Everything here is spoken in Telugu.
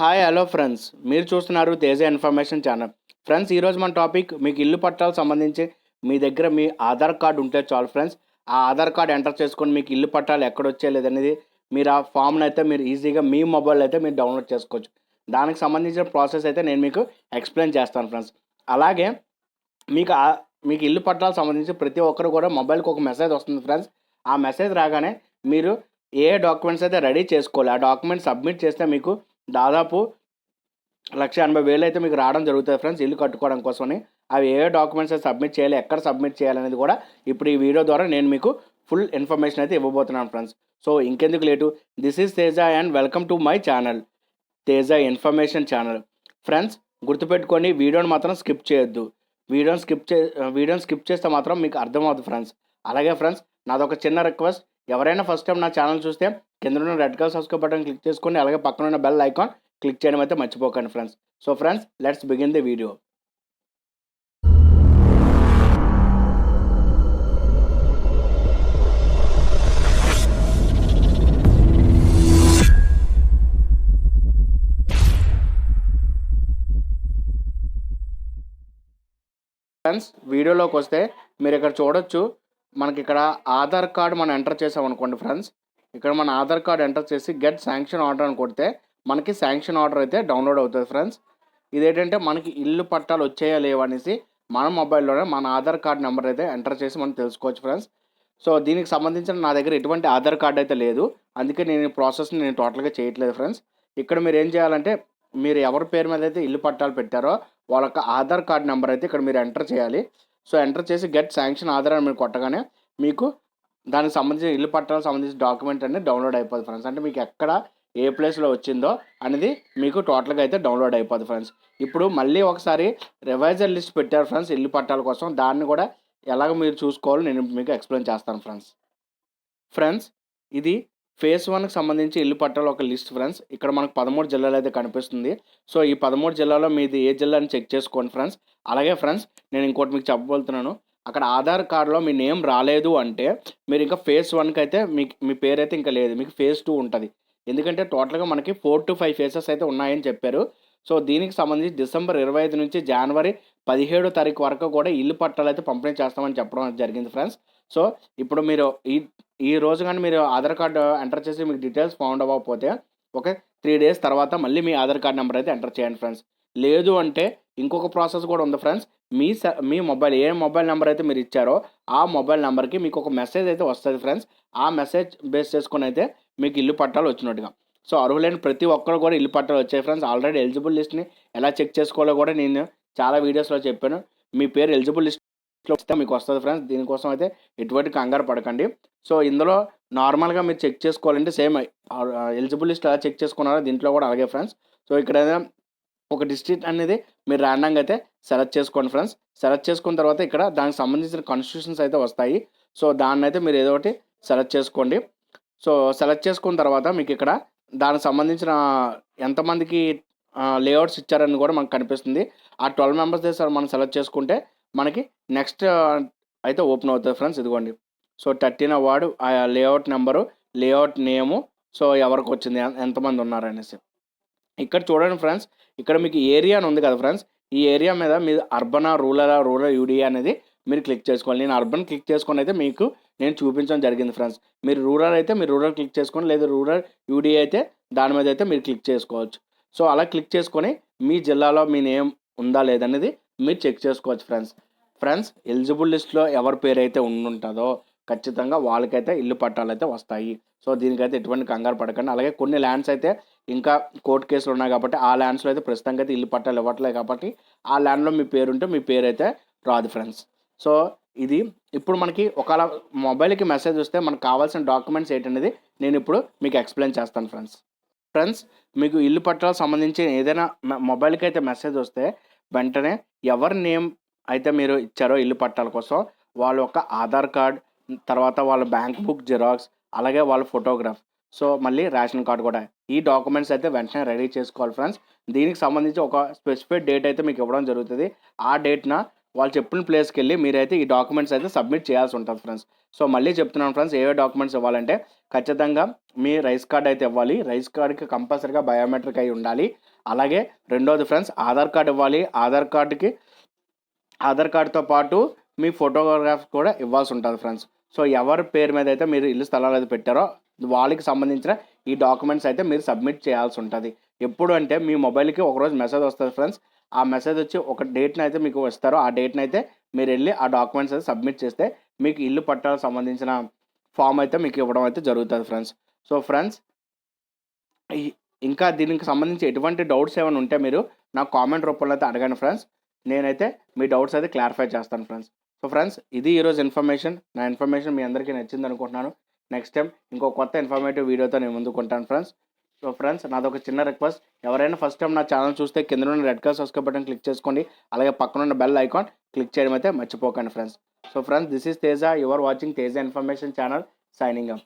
హాయ్ హలో ఫ్రెండ్స్, మీరు చూస్తున్నారు తేజ ఇన్ఫర్మేషన్ ఛానల్. ఫ్రెండ్స్, ఈరోజు మన టాపిక్ మీకు ఇల్లు పట్టాలకు సంబంధించి మీ దగ్గర మీ ఆధార్ కార్డు ఉంటే చాలు ఫ్రెండ్స్. ఆ ఆధార్ కార్డు ఎంటర్ చేసుకొని మీకు ఇల్లు పట్టాలు ఎక్కడొచ్చే లేదనేది మీరు ఆ ఫామ్ని అయితే మీరు ఈజీగా మీ మొబైల్ అయితే మీరు డౌన్లోడ్ చేసుకోవచ్చు. దానికి సంబంధించిన ప్రాసెస్ అయితే నేను మీకు ఎక్స్ప్లెయిన్ చేస్తాను ఫ్రెండ్స్. అలాగే మీకు మీకు ఇల్లు పట్టాలకు సంబంధించి ప్రతి ఒక్కరు కూడా మొబైల్కి ఒక మెసేజ్ వస్తుంది ఫ్రెండ్స్. ఆ మెసేజ్ రాగానే మీరు ఏ డాక్యుమెంట్స్ అయితే రెడీ చేసుకోవాలి, ఆ డాక్యుమెంట్ సబ్మిట్ చేస్తే మీకు దాదాపు 1,80,000 అయితే మీకు రావడం జరుగుతుంది ఫ్రెండ్స్ ఇల్లు కట్టుకోవడం కోసమని. అవి ఏ డాక్యుమెంట్స్ అయితే సబ్మిట్ చేయాలి, ఎక్కడ సబ్మిట్ చేయాలనేది కూడా ఇప్పుడు ఈ వీడియో ద్వారా నేను మీకు ఫుల్ ఇన్ఫర్మేషన్ అయితే ఇవ్వబోతున్నాను ఫ్రెండ్స్. సో ఇంకెందుకు late, this is Teja and welcome to my channel Teja information channel. Friends, గుర్తుపెట్టుకొని వీడియోని మాత్రం స్కిప్ చేయొద్దు. వీడియోని స్కిప్ చేస్తే మాత్రం మీకు అర్థమవుతుంది ఫ్రెండ్స్. అలాగే ఫ్రెండ్స్, నాదొక చిన్న రిక్వెస్ట్, ఎవరైనా ఫస్ట్ టైం నా ఛానల్ చూస్తే కింద ఉన్న red colour subscribe button click చేసుకోండి. అలాగే పక్కన ఉన్న బెల్ ఐకాన్ క్లిక్ చేయడం అయితే మర్చిపోకండి friends. So friends, let's begin the video. Friends, వీడియోలోకి వస్తే మీరు ఇక్కడ చూడొచ్చు, మనకి ఇక్కడ ఆధార్ కార్డు మనం ఎంటర్ చేసామనుకోండి ఫ్రెండ్స్. ఇక్కడ మన ఆధార్ కార్డు ఎంటర్ చేసి గెట్ శాంక్షన్ ఆర్డర్ అని కొడితే మనకి శాంక్షన్ ఆర్డర్ అయితే డౌన్లోడ్ అవుతుంది ఫ్రెండ్స్. ఇదేంటంటే మనకి ఇల్లు పట్టాలు వచ్చాయా లేవనేసి మన మొబైల్లోనే మన ఆధార్ కార్డు నెంబర్ అయితే ఎంటర్ చేసి మనం తెలుసుకోవచ్చు ఫ్రెండ్స్. సో దీనికి సంబంధించిన నా దగ్గర ఎటువంటి ఆధార్ కార్డు అయితే లేదు, అందుకే నేను ఈ ప్రాసెస్ని నేను టోటల్గా చేయట్లేదు ఫ్రెండ్స్. ఇక్కడ మీరు ఏం చేయాలంటే, మీరు ఎవరి పేరు మీద అయితే ఇల్లు పట్టాలు పెట్టారో వాళ్ళ యొక్క ఆధార్ కార్డు నెంబర్ అయితే ఇక్కడ మీరు ఎంటర్ చేయాలి. సో ఎంటర్ చేసి గెట్ శాంక్షన్ ఆధార్ అని మీరు కొట్టగానే మీకు దానికి సంబంధించిన ఇల్లు పట్టాలకు సంబంధించిన డాక్యుమెంట్ అనేది డౌన్లోడ్ అయిపోతుంది ఫ్రెండ్స్. అంటే మీకు ఎక్కడ ఏ ప్లేస్లో వచ్చిందో అనేది మీకు టోటల్గా అయితే డౌన్లోడ్ అయిపోతుంది ఫ్రెండ్స్. ఇప్పుడు మళ్ళీ ఒకసారి రివైజర్ లిస్ట్ పెట్టారు ఫ్రెండ్స్ ఇల్లు పట్టాల కోసం, దాన్ని కూడా ఎలాగ మీరు చూసుకోవాలో నేను మీకు ఎక్స్ప్లెయిన్ చేస్తాను ఫ్రెండ్స్. ఇది ఫేజ్ 1కి సంబంధించి ఇల్లు పట్టాల ఒక లిస్ట్ ఫ్రెండ్స్. ఇక్కడ మనకు 13 జిల్లాలు అయితే కనిపిస్తుంది. సో ఈ 13 జిల్లాలో మీది ఏ జిల్లా అని చెక్ చేసుకోండి ఫ్రెండ్స్. అలాగే ఫ్రెండ్స్, నేను ఇంకోటి మీకు చెప్పబోతున్నాను. అక్కడ ఆధార్ కార్డులో మీ నేమ్ రాలేదు అంటే మీరు ఇంకా ఫేజ్ 1కి అయితే మీ పేరు అయితే ఇంకా లేదు, మీకు ఫేజ్ 2 ఉంటుంది. ఎందుకంటే టోటల్గా మనకి 4 to 5 ఫేజెస్ అయితే ఉన్నాయని చెప్పారు. సో దీనికి సంబంధించి డిసెంబర్ 25 నుంచి జనవరి 17 తారీఖు వరకు కూడా ఇల్లు పట్టాలు అయితే పంపిణీ చేస్తామని చెప్పడం జరిగింది ఫ్రెండ్స్. సో ఇప్పుడు మీరు ఈ రోజు కానీ మీరు ఆధార్ కార్డు ఎంటర్ చేసి మీకు డీటెయిల్స్ ఫౌండ్ అవ్వకపోతే ఒక 3 డేస్ తర్వాత మళ్ళీ మీ ఆధార్ కార్డ్ నెంబర్ అయితే ఎంటర్ చేయండి ఫ్రెండ్స్. లేదు అంటే ఇంకొక ప్రాసెస్ కూడా ఉంది ఫ్రెండ్స్. మీ మొబైల్ ఏ మొబైల్ నెంబర్ అయితే మీరు ఇచ్చారో ఆ మొబైల్ నెంబర్కి మీకు ఒక మెసేజ్ అయితే వస్తుంది ఫ్రెండ్స్. ఆ మెసేజ్ బేస్ చేసుకొని అయితే మీకు ఇల్లు పట్టాలు వచ్చినట్టుగా. సో అర్హులైన ప్రతి ఒక్కరు కూడా ఇల్లు పట్టాలు వచ్చాయి ఫ్రెండ్స్. ఆల్రెడీ ఎలిజిబుల్ లిస్ట్ని ఎలా చెక్ చేసుకోవాలో కూడా నేను చాలా వీడియోస్లో చెప్పాను. మీ పేరు ఎలిజిబుల్ లిస్ట్లో వస్తే మీకు వస్తుంది ఫ్రెండ్స్. దీనికోసం అయితే ఎటువంటి కంగారు పడకండి. సో ఇందులో నార్మల్గా మీరు చెక్ చేసుకోవాలంటే సేమ్ ఎలిజిబుల్ లిస్ట్ ఎలా చెక్ చేసుకున్నారో దీంట్లో కూడా అలాగే ఫ్రెండ్స్. సో ఇక్కడ ఒక డిస్ట్రిక్ట్ అనేది మీరు ర్యాండంగా అయితే సెలెక్ట్ చేసుకోండి ఫ్రెండ్స్. సెలెక్ట్ చేసుకున్న తర్వాత ఇక్కడ దానికి సంబంధించిన కాన్స్టిట్యూషన్స్ అయితే వస్తాయి. సో దాన్ని అయితే మీరు ఏదో ఒకటి సెలెక్ట్ చేసుకోండి. సో సెలెక్ట్ చేసుకున్న తర్వాత మీకు ఇక్కడ దానికి సంబంధించిన ఎంతమందికి లేఅవుట్స్ ఇచ్చారని కూడా మనకు కనిపిస్తుంది. ఆ 12 మెంబర్స్ సార్ మనం సెలెక్ట్ చేసుకుంటే మనకి నెక్స్ట్ అయితే ఓపెన్ అవుతుంది ఫ్రెండ్స్. ఇదిగోండి, సో 13వ వార్డు, ఆ లేఅవుట్ నెంబరు, లేఅవుట్ నేము, సో ఎవరికి వచ్చింది, ఎంతమంది ఉన్నారనేసి ఇక్కడ చూడండి ఫ్రెండ్స్. ఇక్కడ మీకు ఏరియా అని ఉంది కదా ఫ్రెండ్స్, ఈ ఏరియా మీద మీరు అర్బనా, రూరల్ యూడిఏ అనేది మీరు క్లిక్ చేసుకోవాలి. నేను అర్బన్ క్లిక్ చేసుకొని అయితే మీకు నేను చూపించడం జరిగింది ఫ్రెండ్స్. మీరు రూరల్ అయితే మీరు రూరల్ క్లిక్ చేసుకోండి, లేదా రూరల్ యూడిఏ అయితే దాని మీద అయితే మీరు క్లిక్ చేసుకోవచ్చు. సో అలా క్లిక్ చేసుకొని మీ జిల్లాలో మీ నేమ్ ఉందా లేదనేది మీరు చెక్ చేసుకోవచ్చు ఫ్రెండ్స్. ఎలిజిబుల్ లిస్ట్లో ఎవరి పేరు అయితే ఉంటుందో ఖచ్చితంగా వాళ్ళకైతే ఇల్లు పట్టాలు అయితే వస్తాయి. సో దీనికైతే ఎటువంటి కంగారు పడకండి. అలాగే కొన్ని ల్యాండ్స్ అయితే ఇంకా కోర్టు కేసులు ఉన్నాయి కాబట్టి ఆ ల్యాండ్స్లో అయితే ప్రస్తుతానికి అయితే ఇల్లు పట్టాలు ఇవ్వట్లేదు కాబట్టి ఆ ల్యాండ్లో మీ పేరు ఉంటే మీ పేరు అయితే రాదు ఫ్రెండ్స్. సో ఇది ఇప్పుడు మనకి ఒకవేళ మొబైల్కి మెసేజ్ వస్తే మనకు కావాల్సిన డాక్యుమెంట్స్ ఏంటనేది నేను ఇప్పుడు మీకు ఎక్స్ప్లెయిన్ చేస్తాను ఫ్రెండ్స్. మీకు ఇల్లు పట్టాలకు సంబంధించి ఏదైనా మొబైల్కి అయితే మెసేజ్ వస్తే వెంటనే ఎవరి నేమ్ అయితే మీరు ఇచ్చారో ఇల్లు పట్టాల కోసం వాళ్ళ యొక్క ఆధార్ కార్డ్, తర్వాత వాళ్ళ బ్యాంక్ బుక్ జిరాక్స్, అలాగే వాళ్ళ ఫోటోగ్రాఫ్, సో మళ్ళీ రేషన్ కార్డు కూడా, ఈ డాక్యుమెంట్స్ అయితే వెంటనే రెడీ చేసుకోవాలి ఫ్రెండ్స్. దీనికి సంబంధించి ఒక స్పెసిఫిక్ డేట్ అయితే మీకు ఇవ్వడం జరుగుతుంది. ఆ డేట్న వాళ్ళు చెప్పిన ప్లేస్కి వెళ్ళి మీరైతే ఈ డాక్యుమెంట్స్ అయితే సబ్మిట్ చేయాల్సి ఉంటుంది ఫ్రెండ్స్. సో మళ్ళీ చెప్తున్నాను ఫ్రెండ్స్, ఏవే డాక్యుమెంట్స్ ఇవ్వాలంటే ఖచ్చితంగా మీ రైస్ కార్డ్ అయితే ఇవ్వాలి. రైస్ కార్డ్కి కంపల్సరీగా బయోమెట్రిక్ అయి ఉండాలి. అలాగే రెండోది ఫ్రెండ్స్, ఆధార్ కార్డ్ ఇవ్వాలి. ఆధార్ కార్డ్తో పాటు మీ ఫోటోగ్రాఫ్ కూడా ఇవ్వాల్సి ఉంటుంది ఫ్రెండ్స్. సో ఎవరి పేరు మీద అయితే మీరు ఇల్లు స్థలాలు అయితే పెట్టారో వాళ్ళకి సంబంధించిన ఈ డాక్యుమెంట్స్ అయితే మీరు సబ్మిట్ చేయాల్సి ఉంటుంది. ఎప్పుడు అంటే మీ మొబైల్కి ఒకరోజు మెసేజ్ వస్తుంది ఫ్రెండ్స్. ఆ మెసేజ్ వచ్చి ఒక డేట్ని అయితే మీకు ఇస్తారో ఆ డేట్ని అయితే మీరు వెళ్ళి ఆ డాక్యుమెంట్స్ అయితే సబ్మిట్ చేస్తే మీకు ఇల్లు పట్టాలకు సంబంధించిన ఫామ్ అయితే మీకు ఇవ్వడం అయితే జరుగుతుంది ఫ్రెండ్స్. సో ఫ్రెండ్స్, ఇంకా దీనికి సంబంధించి ఎటువంటి డౌట్స్ ఏమైనా ఉంటే మీరు నాకు కామెంట్ రూపంలో అయితే అడగండి ఫ్రెండ్స్. నేనైతే మీ డౌట్స్ అయితే క్లారిఫై చేస్తాను ఫ్రెండ్స్. సో ఫ్రెండ్స్, ఇది ఈరోజు ఇన్ఫర్మేషన్. నా ఇన్ఫర్మేషన్ మీ అందరికీ నచ్చింది అనుకుంటున్నాను. నెక్స్ట్ టైం ఇంకో కొత్త ఇన్ఫర్మేటివ్ వీడియోతో నేను ముందుకుంటాను ఫ్రెండ్స్. సో ఫ్రెండ్స్, నాదొక చిన్న రిక్వెస్ట్, ఎవరైనా ఫస్ట్ టైం నా ఛానల్ చూస్తే కింద ఉన్న red colour subscribe button click చేసుకోండి. అలాగే పక్కన ఉన్న బెల్ ఐకాన్ క్లిక్ చేయడం అయితే మర్చిపోకండి friends. So friends, this is Teja, you are watching Teja information channel, signing up.